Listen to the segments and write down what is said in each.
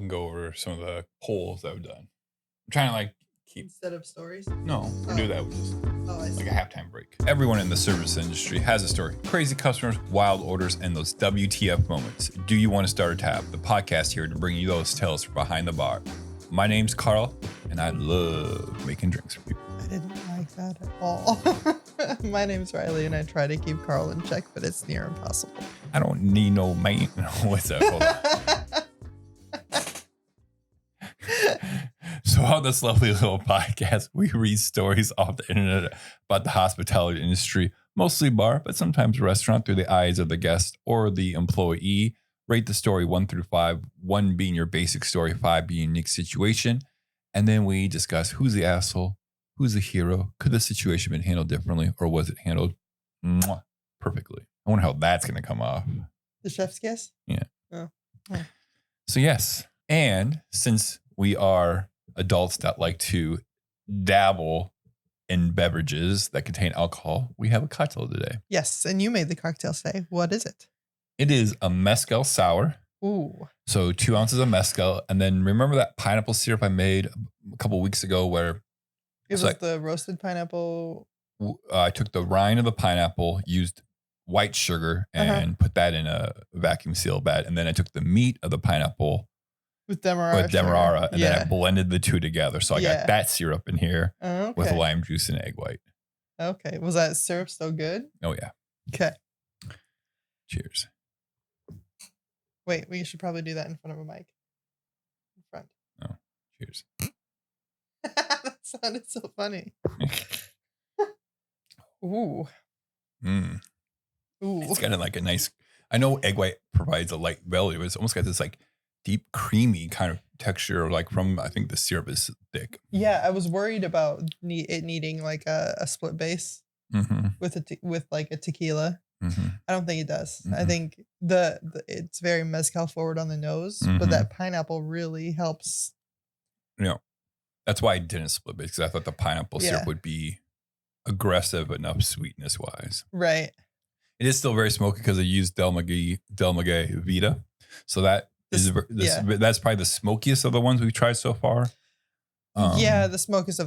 can go over some of the polls that I've done. I'm trying to like keep Instead of stories? No, we do that with just I see. like a halftime break. Everyone in the service industry has a story. Crazy customers, wild orders, and those WTF moments. Do you want to start a tab? The podcast here to bring you those tales from behind the bar. My name's Carl, and I love making drinks for people. I didn't like that at all. My name's Riley, and I try to keep Carl in check, but it's near impossible. I don't need no man. What's that? Hold on. So on this lovely little podcast, we read stories off the internet about the hospitality industry, mostly bar, but sometimes restaurant, through the eyes of the guest or the employee. Rate the story 1 through 5, 1 being your basic story, 5 being unique situation. And then we discuss who's the asshole, who's the hero, could the situation been handled differently, or was it handled perfectly? I wonder how that's going to come off. The chef's kiss? Yeah. Oh. So yes, and since we are adults that like to dabble in beverages that contain alcohol, we have a cocktail today. Yes, and you made the cocktail today. What is it? It is a mezcal sour. Ooh. So 2 ounces of mezcal. And then remember that pineapple syrup I made a couple weeks ago where it was like the roasted pineapple. I took the rind of the pineapple, used white sugar, and put that in a vacuum seal bag. And then I took the meat of the pineapple with Demerara, and then I blended the two together. So I got that syrup in here with lime juice and egg white. Okay. Was that syrup still good? Oh, yeah. Okay. Cheers. Wait, we should probably do that in front of a mic. In front. Oh, cheers. That sounded so funny. Ooh. Mm. Ooh. It's got like a nice, I know egg white provides a light belly, but it's almost got this like deep, creamy kind of texture, like from, I think the syrup is thick. Yeah, I was worried about it needing like a split base with like a tequila. I don't think it does. I think the it's very mezcal forward on the nose, but that pineapple really helps. That's why I didn't split base, because I thought the pineapple syrup would be aggressive enough sweetness wise. Right. It is still very smoky because I used Del Maguey Vita, so that that's probably the smokiest of the ones we've tried so far. The smokiest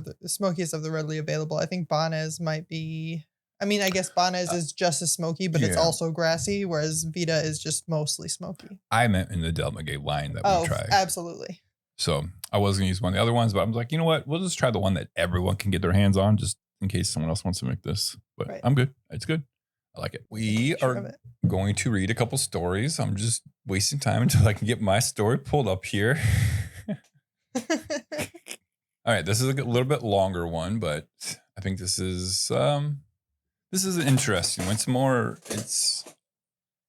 of the readily available. I think Banez might be. I mean, I guess Banez is just as smoky, but it's also grassy, whereas Vita is just mostly smoky. I meant in the Del Maguey line that we tried. Absolutely. So I was going to use one of the other ones, but I was like, you know what? We'll just try the one that everyone can get their hands on, just in case someone else wants to make this. But I'm good. It's good. I like it. We are going to read a couple stories. I'm just wasting time until I can get my story pulled up here. All right. This is a little bit longer one, but I think this is an interesting one.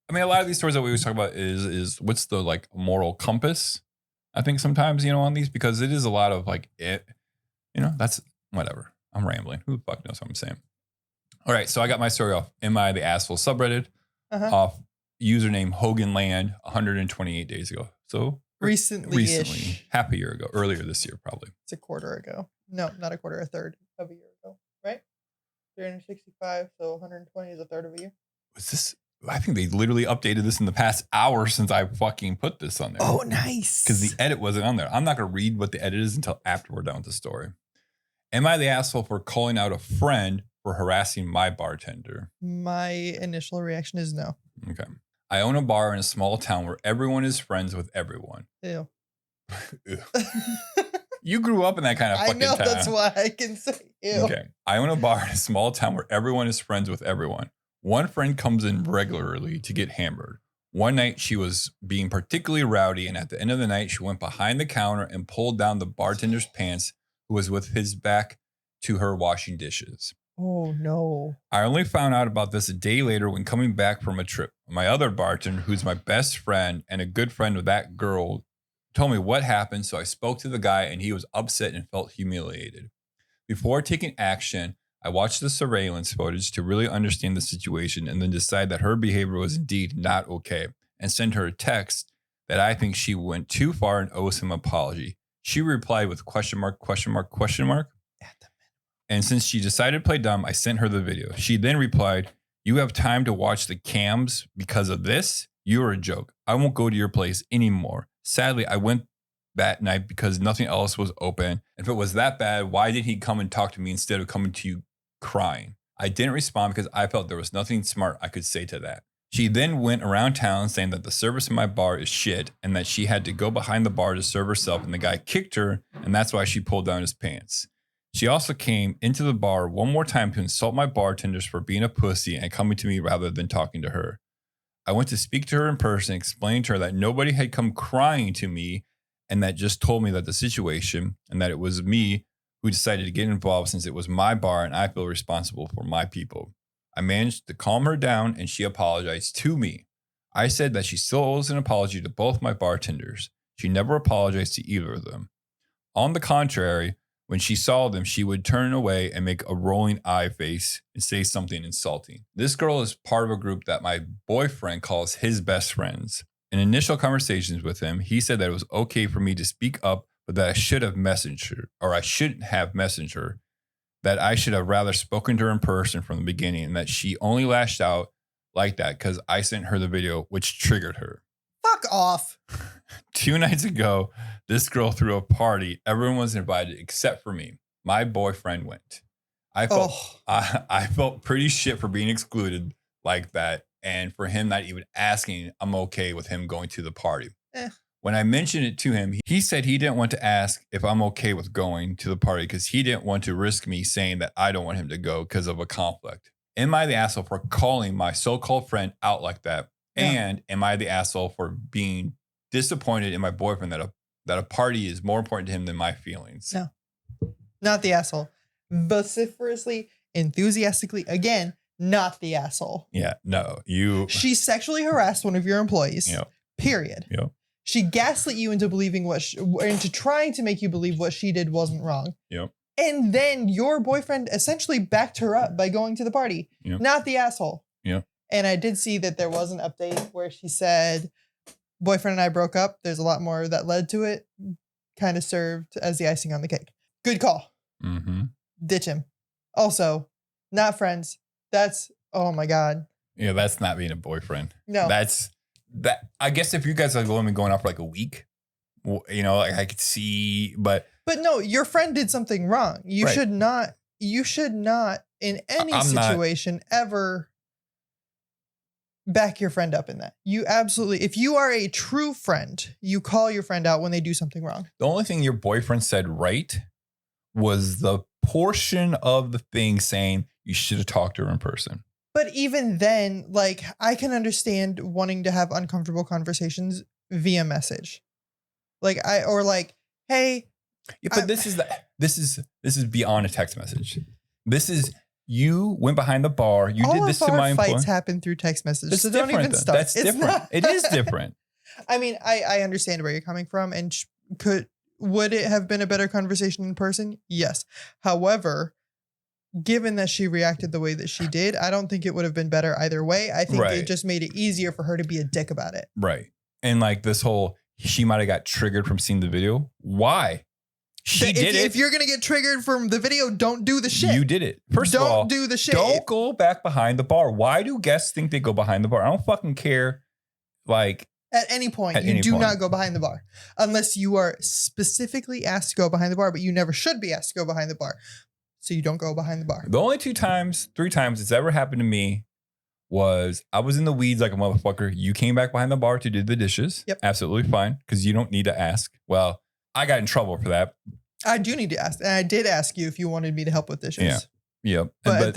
I mean, a lot of these stories that we always talk about is what's the like moral compass, I think sometimes, on these, because it is a lot of like that's whatever. I'm rambling. Who the fuck knows what I'm saying? All right. So I got my story off Am I the Asshole subreddit off username Hogan Land 128 days ago. So recently, half a year ago, earlier this year, probably. It's a quarter ago. No, not a quarter, a third of a year ago, right? 365, so 120 is a third of a year. Was this? I think they literally updated this in the past hour since I fucking put this on there. Oh, nice. Because the edit wasn't on there. I'm not going to read what the edit is until after we're done with the story. Am I the asshole for calling out a friend for harassing my bartender? My initial reaction is no. Okay. I own a bar in a small town where everyone is friends with everyone. Ew. Ew. You grew up in that kind of fucking town. I know, that's why I can say ew. Okay. I own a bar in a small town where everyone is friends with everyone. One friend comes in regularly to get hammered. One night she was being particularly rowdy, and at the end of the night, she went behind the counter and pulled down the bartender's pants, who was with his back to her washing dishes. Oh, no. I only found out about this a day later when coming back from a trip. My other bartender, who's my best friend and a good friend of that girl, told me what happened, so I spoke to the guy, and he was upset and felt humiliated. Before taking action, I watched the surveillance footage to really understand the situation and then decide that her behavior was indeed not okay and send her a text that I think she went too far and owes him an apology. She replied with question mark. And since she decided to play dumb, I sent her the video. She then replied, "You have time to watch the cams because of this? You're a joke. I won't go to your place anymore. Sadly, I went that night because nothing else was open. If it was that bad, why did he come and talk to me instead of coming to you crying? I didn't respond because I felt there was nothing smart I could say to that. She then went around town saying that the service in my bar is shit and that she had to go behind the bar to serve herself and the guy kicked her and that's why she pulled down his pants. She also came into the bar one more time to insult my bartenders for being a pussy and coming to me rather than talking to her. I went to speak to her in person, explaining to her that nobody had come crying to me and that just told me that the situation and that it was me who decided to get involved since it was my bar and I feel responsible for my people. I managed to calm her down and she apologized to me. I said that she still owes an apology to both my bartenders. She never apologized to either of them. On the contrary, when she saw them, she would turn away and make a rolling eye face and say something insulting. This girl is part of a group that my boyfriend calls his best friends. In initial conversations with him, he said that it was okay for me to speak up, but that I should have messaged her, or I shouldn't have messaged her, that I should have rather spoken to her in person from the beginning, and that she only lashed out like that because I sent her the video, which triggered her. Fuck off. 2 nights ago, this girl threw a party. Everyone was invited except for me. My boyfriend went. I felt pretty shit for being excluded like that, and for him not even asking, I'm okay with him going to the party. When I mentioned it to him, he said he didn't want to ask if I'm okay with going to the party because he didn't want to risk me saying that I don't want him to go because of a conflict. Am I the asshole for calling my so-called friend out like that? Yeah. And am I the asshole for being disappointed in my boyfriend that a party is more important to him than my feelings? No, not the asshole. Vociferously, enthusiastically, again, not the asshole. Yeah, no, She sexually harassed one of your employees. Yep. Period. Yep. She gaslit you into believing into trying to make you believe what she did wasn't wrong. Yep. And then your boyfriend essentially backed her up by going to the party. Yep. Not the asshole. Yep. And I did see that there was an update where she said, boyfriend and I broke up. There's a lot more that led to it. Kind of served as the icing on the cake. Good call. Mm-hmm. Ditch him. Also, not friends. That's, oh my God. Yeah, that's not being a boyfriend. No. That I guess if you guys are only going out for like a week, like I could see, but no, your friend did something wrong. You right. should not in any situation ever back your friend up in that. You absolutely, if you are a true friend, you call your friend out when they do something wrong. The only thing your boyfriend said right was the portion of the thing saying you should have talked to her in person. But even then, like, I can understand wanting to have uncomfortable conversations via message. Hey. Yeah, but this is beyond a text message. This is, you went behind the bar. You did this to my employee. All fights happen through text messages. So don't even start. That's different. It is different. I mean, I understand where you're coming from, and would it have been a better conversation in person? Yes. However, given that she reacted the way that she did, I don't think it would have been better either way. I think it just made it easier for her to be a dick about it. Right. And like this whole, she might have got triggered from seeing the video. Why? She did it. If you're going to get triggered from the video, don't do the shit. You did it. First of all, don't do the shit. Don't go back behind the bar. Why do guests think they go behind the bar? I don't fucking care. Like, at any point, you do not go behind the bar unless you are specifically asked to go behind the bar, but you never should be asked to go behind the bar. So you don't go behind the bar. The only 3 times it's ever happened to me was I was in the weeds like a motherfucker. You came back behind the bar to do the dishes. Yep. Absolutely fine. Because you don't need to ask. Well, I got in trouble for that. I do need to ask. And I did ask you if you wanted me to help with dishes. Yeah. Yep. But at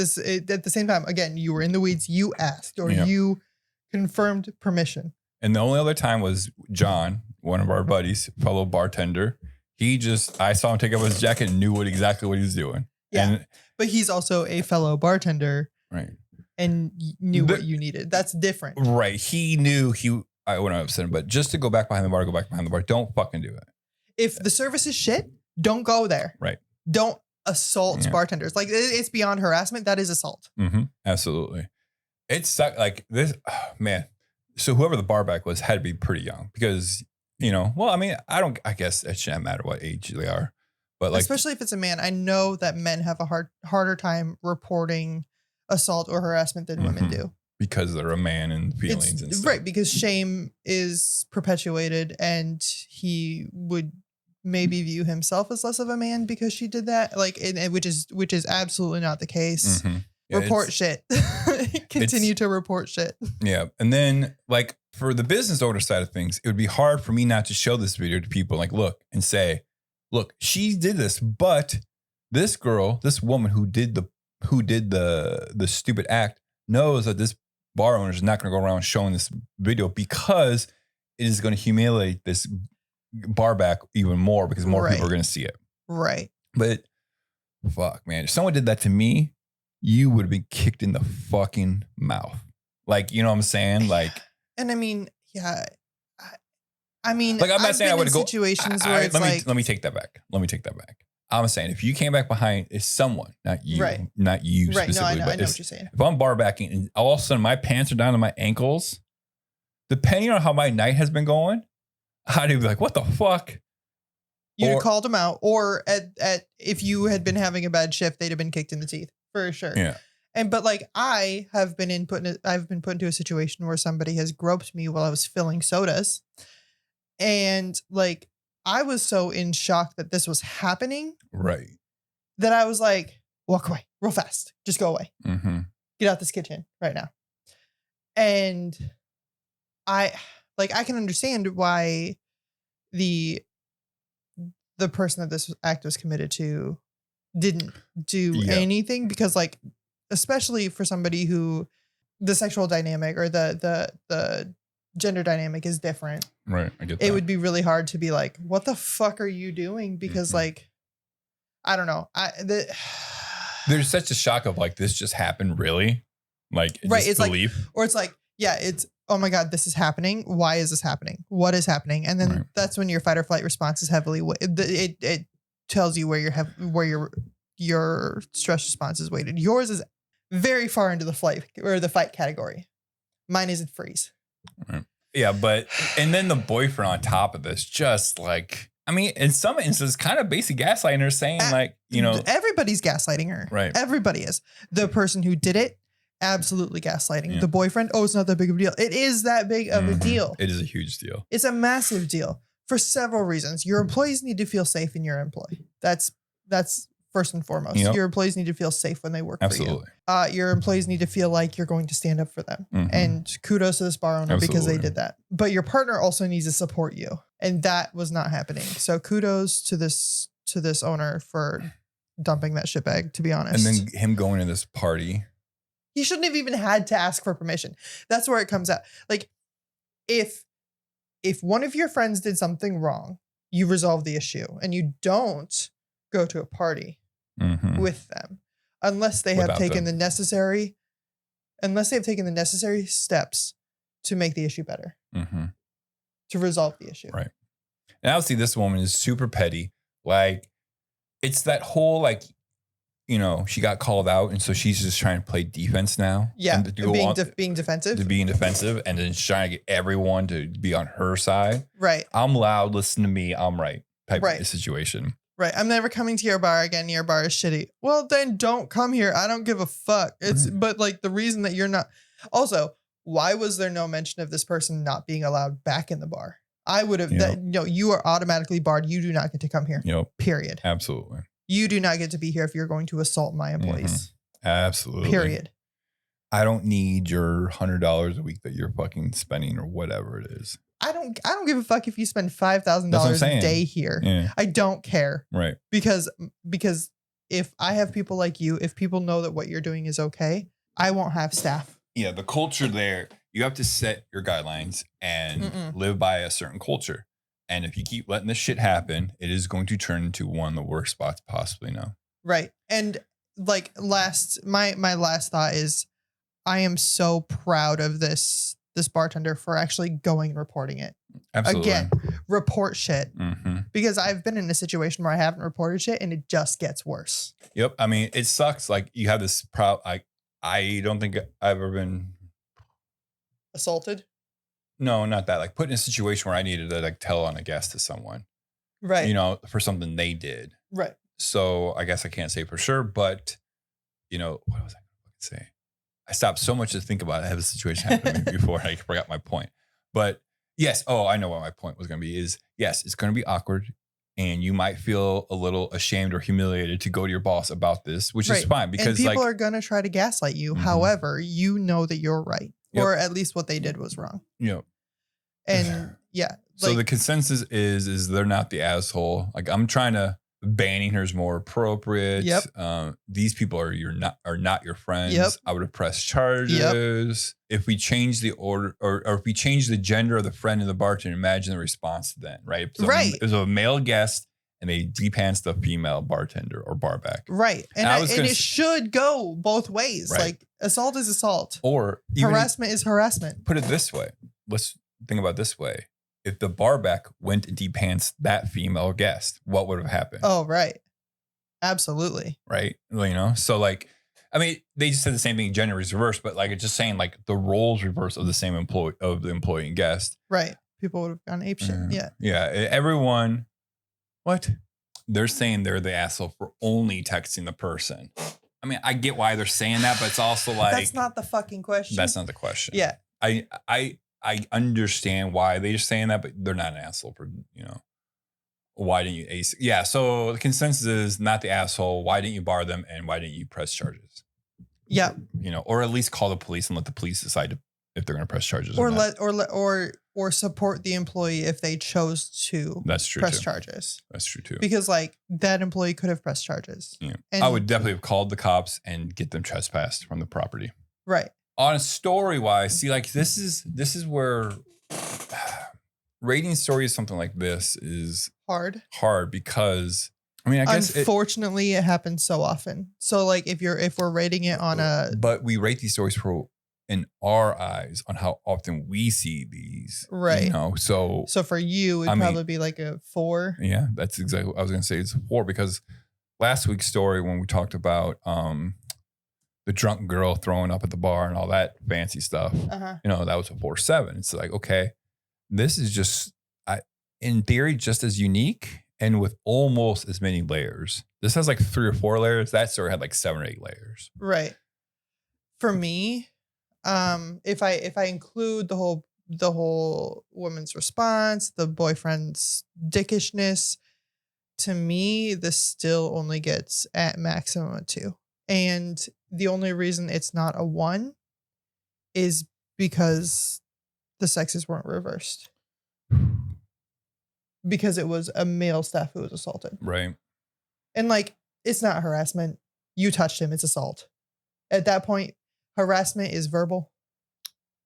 the same time, again, you were in the weeds. You asked or you confirmed permission. And the only other time was John, one of our buddies, fellow bartender. I saw him take off his jacket and knew exactly what he was doing. Yeah. But he's also a fellow bartender. Right. And knew what you needed. That's different. Right. He knew I wouldn't upset him, but just to go back behind the bar, go back behind the bar. Don't fucking do it. If the service is shit, don't go there. Right. Don't assault bartenders. Like, it's beyond harassment. That is assault. Mm-hmm. Absolutely. It's like this, man. So whoever the bar back was had to be pretty young because, I guess it shouldn't matter what age they are. But like, especially if it's a man, I know that men have a harder time reporting assault or harassment than women do. Because they're a man and feelings and stuff. Right, because shame is perpetuated and he would maybe view himself as less of a man because she did that. Like, which is absolutely not the case. Mm-hmm. Yeah, report shit. Continue to report shit. Yeah. And then like for the business owner side of things, it would be hard for me not to show this video to people, like, look and say, look, she did this, but this girl, this woman who did the stupid act knows that this bar owner is not going to go around showing this video because it is going to humiliate this bar back even more because more people are going to see it. Right. But fuck, man, if someone did that to me, you would have been kicked in the fucking mouth. Like, you know what I'm saying? Like, and I mean, yeah. I mean, like, I'm not saying I would go situations where it's like, let me take that back. I'm saying if you came back behind, it's someone, not you, right. Not you right. specifically. No, I but know what you're saying. If I'm bar backing and all of a sudden my pants are down to my ankles, depending on how my night has been going, I'd be like, what the fuck? You'd have called them out, or at if you had been having a bad shift, they'd have been kicked in the teeth for sure. Yeah. But like I've been put into a situation where somebody has groped me while I was filling sodas, and like I was so in shock that this was happening, right? That I was like, walk away, real fast, just go away, get out this kitchen right now. And I can understand why the person that this act was committed to didn't do anything, because like, especially for somebody who the sexual dynamic or the gender dynamic is different. Right. I get that. It would be really hard to be like, what the fuck are you doing? Because like, I don't know. There's such a shock of like, this just happened. Really? Like, right. It's belief. like, or it's like, yeah, it's, oh my God, this is happening. Why is this happening? What is happening? And then that's when your fight or flight response is heavily, it tells you where your stress response is weighted. Yours is very far into the fight category. Mine is in freeze. Right. Yeah. And then the boyfriend on top of this, just like, I mean, in some instances, kind of basic gaslighting her, saying like, you know, everybody's gaslighting her. Right. Everybody is. The person who did it, absolutely gaslighting. The boyfriend, it's not that big of a deal. It is that big of a deal. It is a huge deal. It's a massive deal for several reasons. Your employees need to feel safe in your employ. That's first and foremost. Yep. Your employees need to feel safe when they work for you. Your employees need to feel like you're going to stand up for them. And kudos to this bar owner because they did that. But your partner also needs to support you. And that was not happening. So kudos to this owner for dumping that shitbag, to be honest. And then him going to this party. He shouldn't have even had to ask for permission. That's where it comes out. Like, if one of your friends did something wrong, you resolve the issue, and you don't go to a party with them unless they have taken the necessary steps to make the issue better, to resolve the issue. Right. And obviously, this woman is super petty. Like, it's that whole like, you know, she got called out, and so she's just trying to play defense now. Yeah, being defensive. And then she's trying to get everyone to be on her side. Right. I'm loud, listen to me, I'm right type of situation. Right. I'm never coming to your bar again. Your bar is shitty. Well, then don't come here. I don't give a fuck. But like the reason that you're not. Also, why was there no mention of this person not being allowed back in the bar? I would have. You are automatically barred. You do not get to come here. Period. Absolutely. You do not get to be here if you're going to assault my employees. Absolutely. Period. I don't need your $100 a week that you're fucking spending or whatever it is. I don't give a fuck if you spend $5,000 a day here. Yeah. I don't care. Right. Because if I have people like you, if people know that what you're doing is okay, I won't have staff. Yeah, the culture there, you have to set your guidelines and live by a certain culture. And if you keep letting this shit happen, it is going to turn into one of the worst spots possibly now. Right. And like my last thought is I am so proud of this bartender for actually going and reporting it. Absolutely. Again, report shit. Because I've been in a situation where I haven't reported shit and it just gets worse. Yep. I mean, it sucks. Like you have this I don't think I've ever been assaulted. No, not that. Like put in a situation where I needed to like tell on a guest to someone. Right. You know, for something they did. Right. So I guess I can't say for sure, but you know, what was I going to say? I stopped so much to think about it. I had a situation happen to me before I forgot my point. But yes, I know what my point was going to be is yes, it's going to be awkward. and you might feel a little ashamed or humiliated to go to your boss about this, which is Right. fine because And people like are going to try to gaslight you. Mhm. However, you know that you're right, Yep. or at least what they did was wrong. And yeah. So like, the consensus is they're not the asshole. Like I'm trying to banning her is more appropriate. Yep. These people are not your friends. Yep. I would have pressed charges. If we change the order or if we change the gender of the friend and the bartender, imagine the response then, right? So Right. It was a male guest and they de-pants the female bartender or barback. Right. And it should go both ways. Right. Like assault is assault. Or harassment is harassment. Put it this way. Let's think about it this way. If the barback went and de-pants that female guest, what would have happened? Oh, right. Absolutely. Right. You know, so like, I mean, they just said the same thing, gender is reversed, but like it's just saying like the roles reverse of the same employee and guest. Right. People would have gone apeshit. Yeah. Yeah. Everyone, what? They're saying they're the asshole for only texting the person. I mean, I get why they're saying that, but it's also like that's not the fucking question. That's not the question. Yeah. I understand why they're saying that, but they're not an asshole for, why didn't you ace? Yeah. So the consensus is not the asshole. Why didn't you bar them? And why didn't you press charges? Yeah. Or at least call the police and let the police decide if they're going to press charges or support the employee if they chose to press charges. That's true too. Because like that employee could have pressed charges. Yeah. I would definitely have called the cops and get them trespassed from the property. Right. On a story wise, see, like this is where rating stories something like this is hard because I mean, I guess unfortunately it happens so often. So like if we're rating it on but we rate these stories for in our eyes on how often we see these, right? So for you, it'd probably be like a 4. Yeah, that's exactly what I was gonna say. It's a 4 because last week's story when we talked about the drunk girl throwing up at the bar and all that fancy stuff. That was a 4.7. It's like, okay, this is just, in theory, just as unique and with almost as many layers. This has like 3 or 4 layers. That story had like 7 or 8 layers. Right. For me, if I include the whole woman's response, the boyfriend's dickishness, to me, this still only gets at maximum a 2. And the only reason it's not a 1 is because the sexes weren't reversed. Because it was a male staff who was assaulted. Right. And like, it's not harassment. You touched him. It's assault. At that point, harassment is verbal.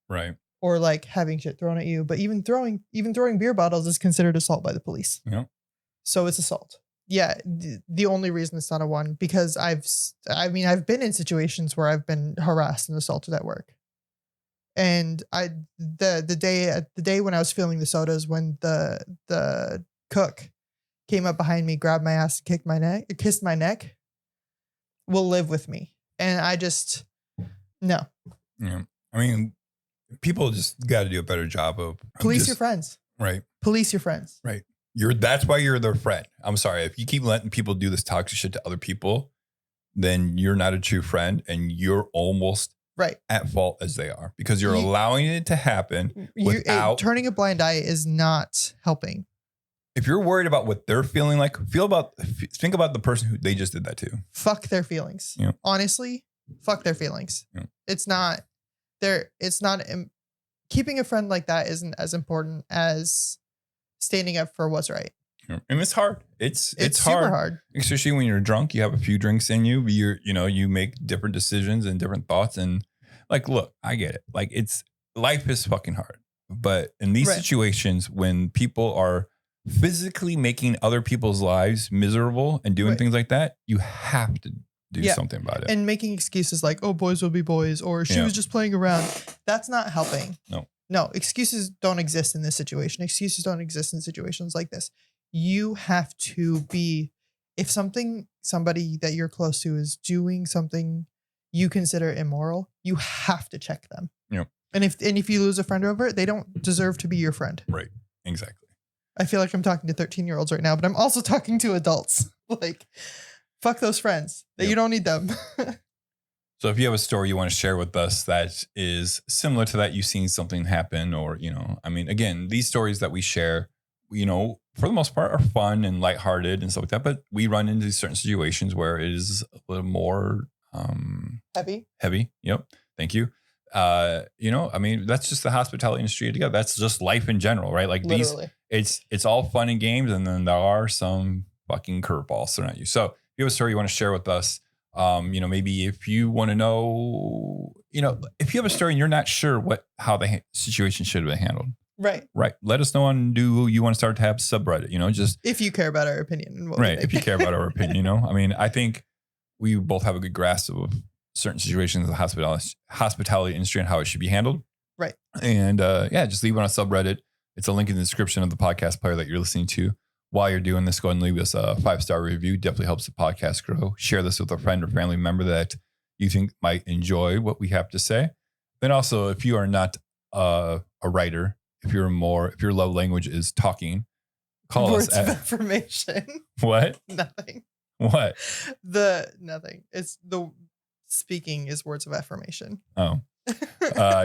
Right. Or like having shit thrown at you. But even throwing beer bottles is considered assault by the police. Yeah. So it's assault. Yeah, the only reason it's not a 1 because I've been in situations where I've been harassed and assaulted at work, and the day when I was filling the sodas, when the cook came up behind me, grabbed my ass, kissed my neck, will live with me, and I just no. Yeah, I mean, people just got to do a better job of police your friends, right? Police your friends, right? That's why you're their friend. I'm sorry. If you keep letting people do this toxic shit to other people, then you're not a true friend and you're almost at fault as they are because you're allowing it to happen without turning a blind eye is not helping. If you're worried about what they're feeling like, think about the person who they just did that to. Fuck their feelings. Yeah. Honestly, fuck their feelings. Yeah. Keeping a friend like that isn't as important as standing up for what's right. And it's hard. It's super hard. Especially when you're drunk, you have a few drinks in you, you make different decisions and different thoughts. And like, look, I get it. Like life is fucking hard. But in these situations, when people are physically making other people's lives miserable and doing things like that, you have to do something about it. And making excuses like, oh, boys will be boys, or she was just playing around. That's not helping. No, excuses don't exist in this situation. Excuses don't exist in situations like this. You have to be, if somebody that you're close to is doing something you consider immoral, you have to check them. Yeah. And if you lose a friend over it, they don't deserve to be your friend. Right. Exactly. I feel like I'm talking to 13-year-olds right now, but I'm also talking to adults. Like, fuck those friends. You don't need them. So if you have a story you want to share with us that is similar to that, you've seen something happen or, I mean, again, these stories that we share, for the most part, are fun and lighthearted and stuff like that. But we run into certain situations where it is a little more heavy. Yep. Thank you. I mean, that's just the hospitality industry together. That's just life in general, right? Like literally. It's all fun and games, and then there are some fucking curveballs thrown at you. So if you have a story you want to share with us, maybe if you want to know, if you have a story and you're not sure how the situation should have been handled. Right. Let us know on do you want to start to have subreddit, just if you care about our opinion. And what right. If you care about our opinion, I mean, I think we both have a good grasp of certain situations in the hospitality industry and how it should be handled. Right. And just leave it on a subreddit. It's a link in the description of the podcast player that you're listening to. While you're doing this, go ahead and leave us a 5-star review. Definitely helps the podcast grow. Share this with a friend or family member that you think might enjoy what we have to say. Then also, if you are not a writer, if your love language is talking, call Words us at of affirmation. What? Nothing. What? Nothing. It's the speaking is words of affirmation. Oh.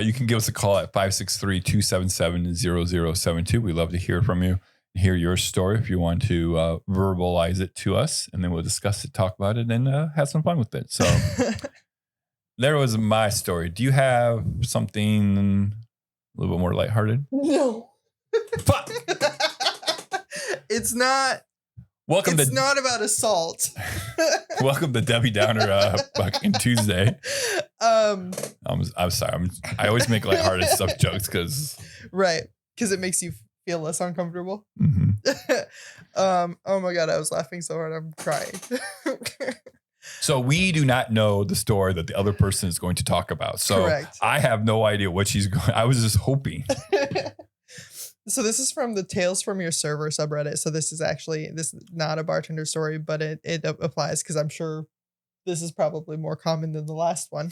You can give us a call at 563-277-0072. We love to hear from you, hear your story if you want to verbalize it to us, and then we'll discuss it, talk about it, and have some fun with it. So there was my story. Do you have something a little bit more lighthearted? No. Fuck. It's not. It's not about assault. Welcome to Debbie Downer fucking Tuesday. I'm sorry. I always make lighthearted stuff jokes because it makes you feel less uncomfortable. Mm-hmm. Oh my God, I was laughing so hard I'm crying. So we do not know the story that the other person is going to talk about. So correct. I have no idea what she's going. I was just hoping. So this is from the Tales from Your Server subreddit. So this is not a bartender story, but it applies because I'm sure this is probably more common than the last one.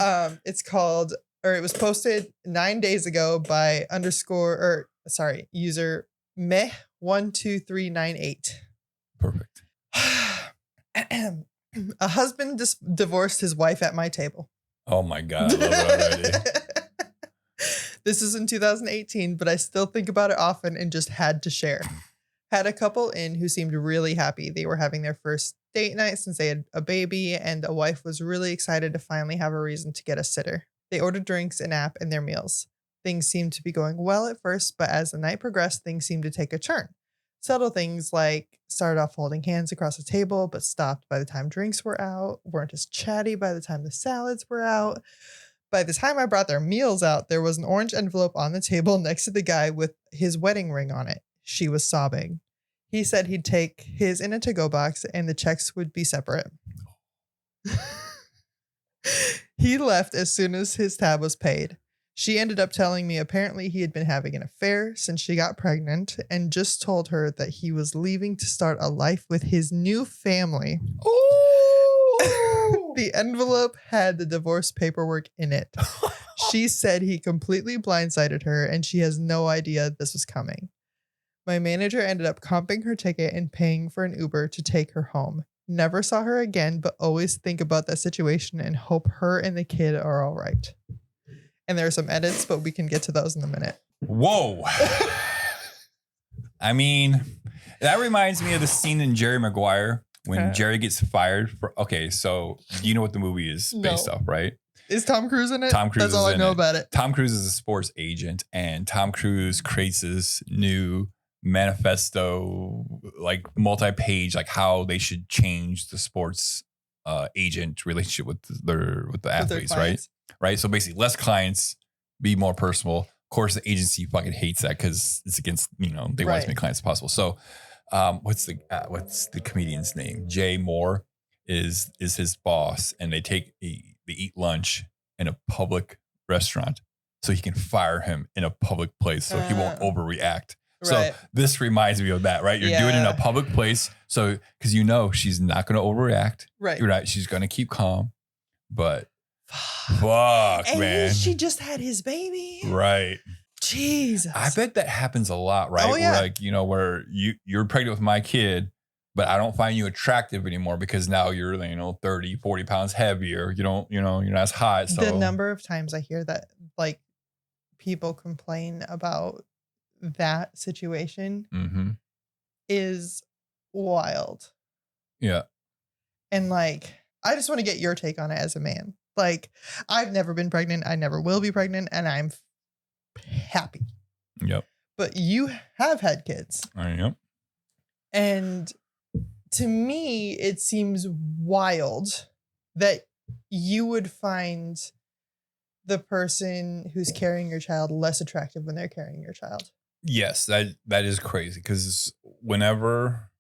It was posted 9 days ago by user meh12398. Perfect. A husband divorced his wife at my table. Oh my God, I love it already. This is in 2018, but I still think about it often and just had to share. Had a couple in who seemed really happy. They were having their first date night since they had a baby, and a wife was really excited to finally have a reason to get a sitter. They ordered drinks, a nap, and their meals. Things seemed to be going well at first, but as the night progressed, things seemed to take a turn. Subtle things like started off holding hands across the table, but stopped by the time drinks were out, weren't as chatty by the time the salads were out. By the time I brought their meals out, there was an orange envelope on the table next to the guy with his wedding ring on it. She was sobbing. He said he'd take his in a to-go box and the checks would be separate. He left as soon as his tab was paid. She ended up telling me apparently he had been having an affair since she got pregnant and just told her that he was leaving to start a life with his new family. The envelope had the divorce paperwork in it. She said he completely blindsided her and she has no idea this was coming. My manager ended up comping her ticket and paying for an Uber to take her home. Never saw her again, but always think about that situation and hope her and the kid are all right. And there are some edits, but we can get to those in a minute. Whoa. I mean, that reminds me of the scene in Jerry Maguire when Jerry gets fired for. Okay, so you know what the movie is based off, right? Is Tom Cruise in it? Tom Cruise. That's all I know about it. Tom Cruise is a sports agent, and Tom Cruise creates this new manifesto, like multi-page, like how they should change the sports agent relationship with the athletes, right? Right. So basically, less clients, be more personal. Of course, the agency fucking hates that because it's against, they want as many clients as possible. So, what's the comedian's name? Jay Moore is his boss, and they eat lunch in a public restaurant, so he can fire him in a public place, so he won't overreact. So this reminds me of that, right? You're doing it in a public place, so because she's not going to overreact, right? She's going to keep calm, but. Fuck, and man. She just had his baby. Right. Jesus. I bet that happens a lot, right? Oh, yeah. Where you're pregnant with my kid, but I don't find you attractive anymore because now you're, 30, 40 pounds heavier. You're not as hot. So the number of times I hear that, like, people complain about that situation is wild. Yeah. And like, I just want to get your take on it as a man. Like, I've never been pregnant. I never will be pregnant. And I'm happy. Yep. But you have had kids. Yep. And to me, it seems wild that you would find the person who's carrying your child less attractive when they're carrying your child. Yes, that is crazy. Because whenever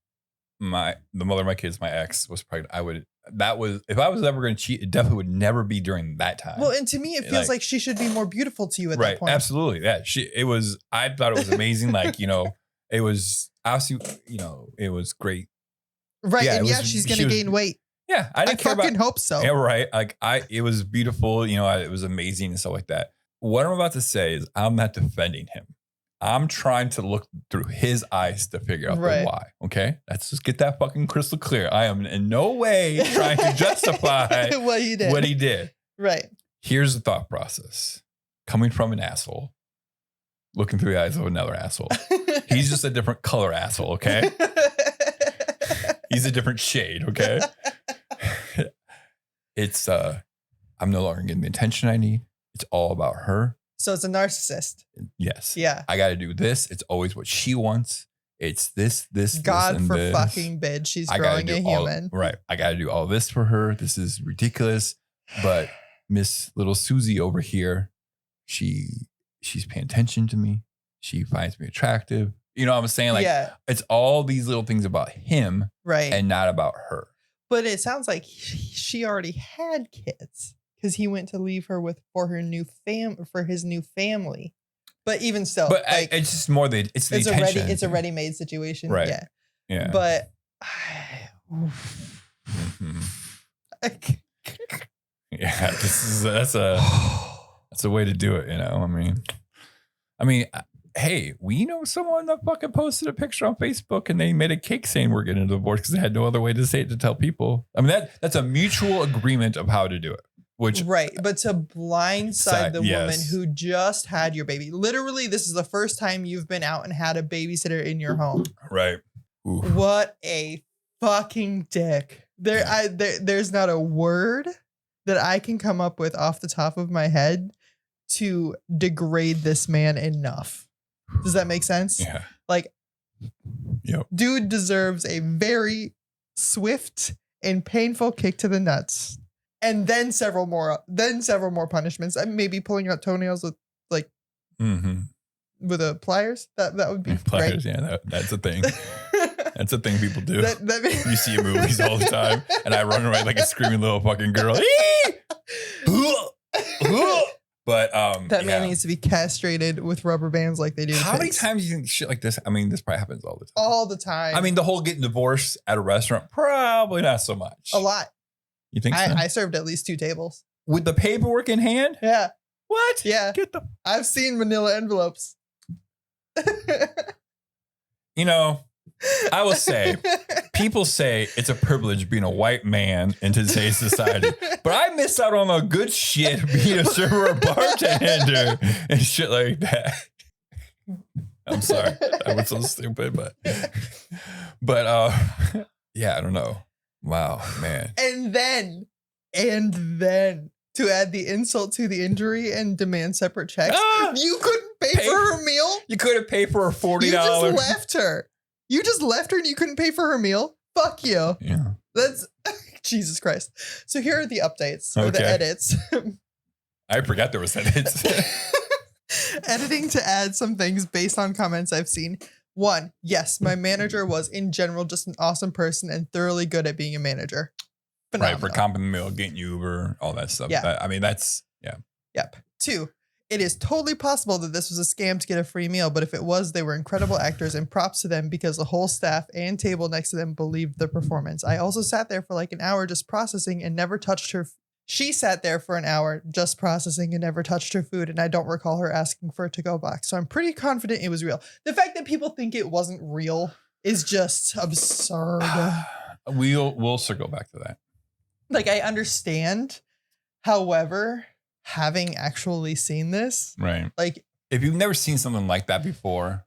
the mother of my kids, my ex, was pregnant, if I was ever going to cheat, it definitely would never be during that time. Well, and to me, it feels like she should be more beautiful to you at that point. Absolutely. Yeah. I thought it was amazing. Like, it was obviously, it was great. Right. Yeah, and she's going to gain weight. Yeah. I fucking hope so. Yeah, right. Like it was beautiful. It was amazing and stuff like that. What I'm about to say is I'm not defending him. I'm trying to look through his eyes to figure out the why. Okay. Let's just get that fucking crystal clear. I am in no way trying to justify what he did. Right. Here's the thought process. Coming from an asshole, looking through the eyes of another asshole. He's just a different color asshole. Okay. He's a different shade. Okay. I'm no longer getting the attention I need. It's all about her. So it's a narcissist. Yes. Yeah. I got to do this. It's always what she wants. It's this, God and for this. Fucking bitch. She's growing a human. Right. I got to do all this for her. This is ridiculous. But Miss Little Susie over here, she's paying attention to me. She finds me attractive. You know what I'm saying? Like, it's all these little things about him. Right. And not about her. But it sounds like she already had kids. Because he went to leave her for his new family, but even still, but it's just more the attention. It's a ready-made situation, right? Yeah, yeah. But yeah, that's a way to do it. I mean, hey, we know someone that fucking posted a picture on Facebook and they made a cake saying we're getting a divorce because they had no other way to say it to tell people. I mean, that's a mutual agreement of how to do it. But to blindside the woman who just had your baby. Literally, this is the first time you've been out and had a babysitter in your home. Right. Ooh. What a fucking dick. There's not a word that I can come up with off the top of my head to degrade this man enough. Does that make sense? Yeah. Like, dude deserves a very swift and painful kick to the nuts. And then several more punishments. Maybe pulling out toenails with with a pliers. That would be pliers. Great. Yeah, that's a thing. That's a thing people do. You see in movies all the time, and I run around like a screaming little fucking girl. But that man needs to be castrated with rubber bands like they do. How many times do you think shit like this? I mean, this probably happens all the time. All the time. I mean, the whole getting divorced at a restaurant, probably not so much. A lot. You think so? I served at least 2 tables. With the paperwork in hand? Yeah. What? Yeah. I've seen manila envelopes. I will say, people say it's a privilege being a white man in today's society. But I missed out on a good shit being a server or bartender and shit like that. I'm sorry. That was so stupid, but yeah, I don't know. Wow, man. And then to add the insult to the injury and demand separate checks, you couldn't pay for her meal. You couldn't pay for her $40. You just left her. And you couldn't pay for her meal. Fuck you. Yeah. That's Jesus Christ. So here are the updates or the edits. I forgot there was edits. Editing to add some things based on comments I've seen. 1, yes, my manager was in general just an awesome person and thoroughly good at being a manager. Phenomenal. Right, for comping the meal, getting Uber, all that stuff. Yeah. I mean, that's, yeah. Yep. 2, it is totally possible that this was a scam to get a free meal, but if it was, they were incredible actors and props to them because the whole staff and table next to them believed the performance. I also sat there for like an hour just processing and never touched her. She sat there for an hour just processing and never touched her food, and I don't recall her asking for a to-go box. So I'm pretty confident it was real. The fact that people think it wasn't real is just absurd. We'll circle back to that. Like, I understand. However, having actually seen this, right? Like, if you've never seen something like that before,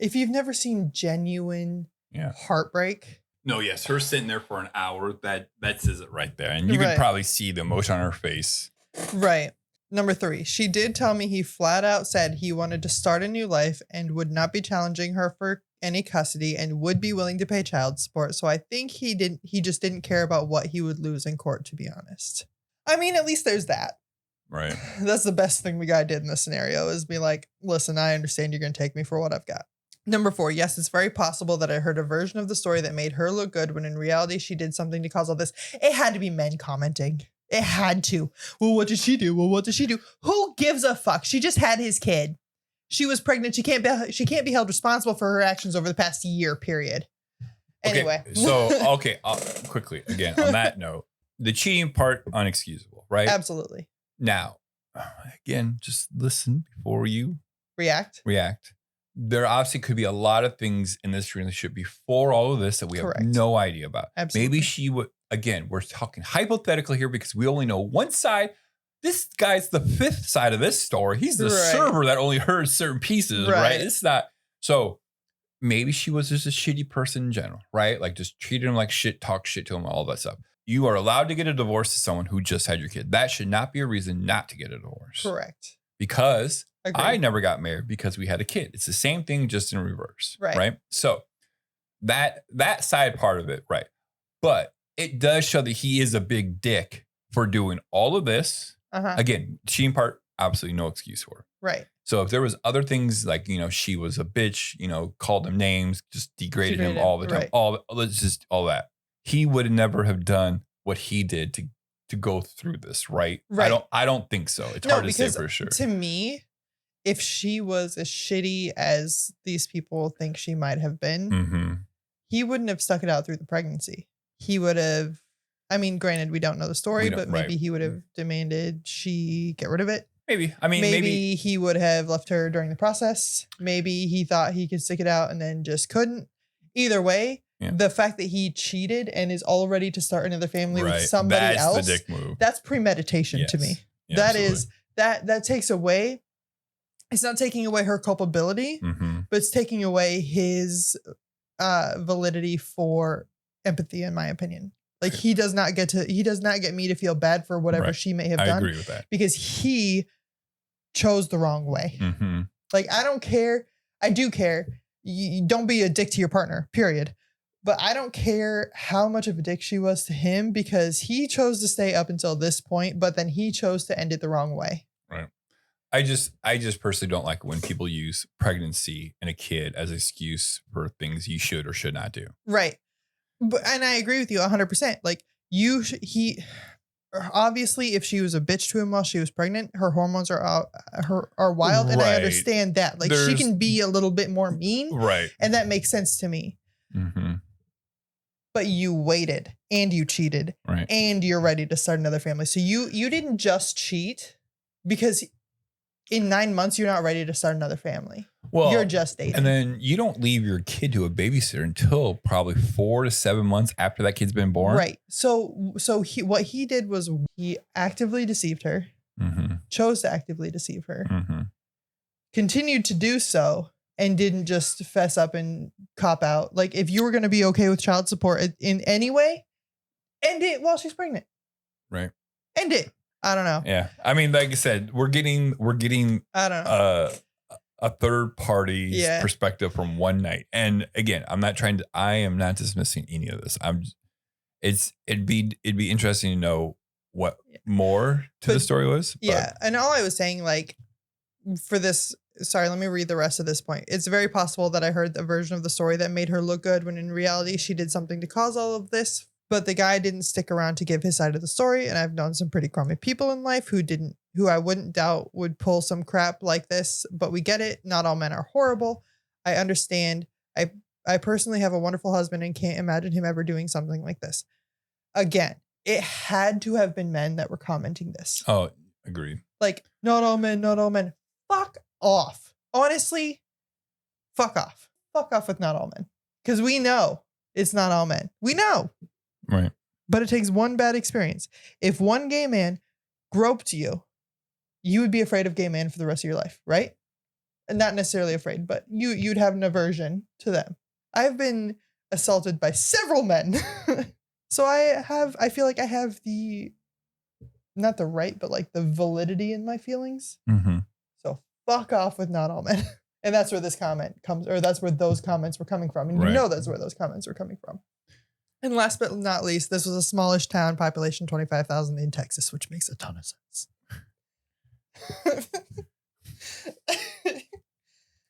If you've never seen genuine heartbreak. No, yes. Her sitting there for an hour, that says it right there. And you can probably see the emotion on her face. Right. Number 3, she did tell me he flat out said he wanted to start a new life and would not be challenging her for any custody and would be willing to pay child support. So I think he just didn't care about what he would lose in court, to be honest. I mean, at least there's that. Right. That's the best thing the guy did in this scenario is be like, listen, I understand you're going to take me for what I've got. Number 4, yes, it's very possible that I heard a version of the story that made her look good when in reality she did something to cause all this. It had to be men commenting. It had to. Well, what did she do? Well, what did she do? Who gives a fuck? She just had his kid. She was pregnant. She can't be held responsible for her actions over the past year, period. Anyway. Okay, so, quickly, again, on that note, the cheating part, unexcusable, right? Absolutely. Now, again, just listen before you react. There obviously could be a lot of things in this relationship before all of this that we have no idea about. Absolutely. Maybe she would, again, we're talking hypothetically here because we only know one side. This guy's the 5th side of this story. He's the server that only heard certain pieces, right? It's not. So maybe she was just a shitty person in general, right? Like just treated him like shit, talk shit to him, all that stuff. You are allowed to get a divorce to someone who just had your kid. That should not be a reason not to get a divorce. Correct. Because I never got married because we had a kid. It's the same thing, just in reverse. Right. So that side part of it, right. But it does show that he is a big dick for doing all of this. Again, cheating part, absolutely no excuse for. Right. So if there was other things like, she was a bitch, called him names, just degraded him all the time, all that. He would never have done what he did to go through this, right? I don't think so. It's hard to say for sure. To me, if she was as shitty as these people think she might have been, he wouldn't have stuck it out through the pregnancy. He would have, I mean, granted, we don't know the story, but maybe he would have demanded she get rid of it. Maybe. I mean, maybe he would have left her during the process. Maybe he thought he could stick it out and then just couldn't. Either way, the fact that he cheated and is all ready to start another family with somebody else, the dick move. That's premeditation to me. Yeah, that is that takes away. It's not taking away her culpability, but it's taking away his validity for empathy, in my opinion. Like he does not get me to feel bad for whatever she may have done. I agree with that. Because he chose the wrong way. Like, I don't care. I do care. You don't be a dick to your partner, period. But I don't care how much of a dick she was to him because he chose to stay up until this point, but then he chose to end it the wrong way. Right. I just personally don't like when people use pregnancy and a kid as an excuse for things you should or should not do. Right. And I agree with you 100%. Like obviously, if she was a bitch to him while she was pregnant, her hormones are wild. And I understand that. Like she can be a little bit more mean. Right. And that makes sense to me. But you waited and you cheated and you're ready to start another family. So you didn't just cheat because in 9 months, you're not ready to start another family. Well, you're just dating. And then you don't leave your kid to a babysitter until probably 4 to 7 months after that kid's been born. Right. So what he did was he actively deceived her, chose to actively deceive her, continued to do so, and didn't just fess up and cop out. Like if you were going to be okay with child support in any way, end it while she's pregnant. Right. End it. I don't know. Yeah. I mean, like I said, we're getting I don't know. A third party's perspective from one night. And again, I am not dismissing any of this. It'd be interesting to know what more to the story was. Yeah. And all I was saying, like, for this, sorry, let me read the rest of this point. It's very possible that I heard the version of the story that made her look good when in reality she did something to cause all of this. But the guy didn't stick around to give his side of the story. And I've known some pretty crummy people in life who I wouldn't doubt would pull some crap like this. But we get it. Not all men are horrible. I understand. I personally have a wonderful husband and can't imagine him ever doing something like this. Again, it had to have been men that were commenting this. Oh, agreed. Like, not all men, not all men. Fuck off. Honestly, fuck off. Fuck off with not all men. Because we know it's not all men. We know. Right. But it takes one bad experience. If one gay man groped you, you would be afraid of gay men for the rest of your life, right? not necessarily afraid, but you'd have an aversion to them. I've been assaulted by several men. So I feel like I have not the right, but like the validity in my feelings. Mm-hmm. So fuck off with not all men. And that's where this comment comes, or that's where those comments were coming from. And Right. you know that's where those comments were coming from. And last but not least, this was a smallish town, population 25,000 in Texas, which makes a ton of sense.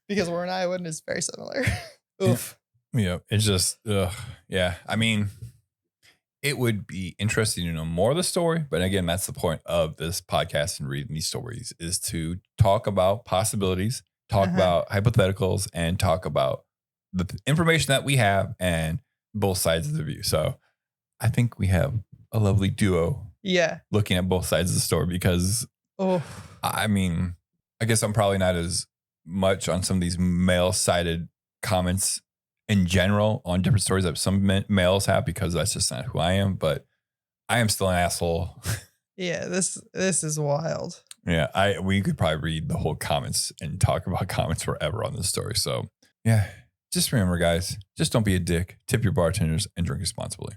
Because we're in Iowa and it's very similar. Oof. Yeah, it's just, yeah. I mean, it would be interesting to know more of the story, but again, that's the point of this podcast and reading these stories is to talk about possibilities, talk about hypotheticals, and talk about the information that we have and both sides of the view. So I think we have a lovely duo. Yeah. Looking at both sides of the story because, I mean, I guess I'm probably not as much on some of these male-sided comments in general on different stories that some males have because that's just not who I am. But I am still an asshole. Yeah, this is wild. Yeah, we could probably read the whole comments and talk about comments forever on this story. So yeah, just remember, guys, just don't be a dick. Tip your bartenders and drink responsibly.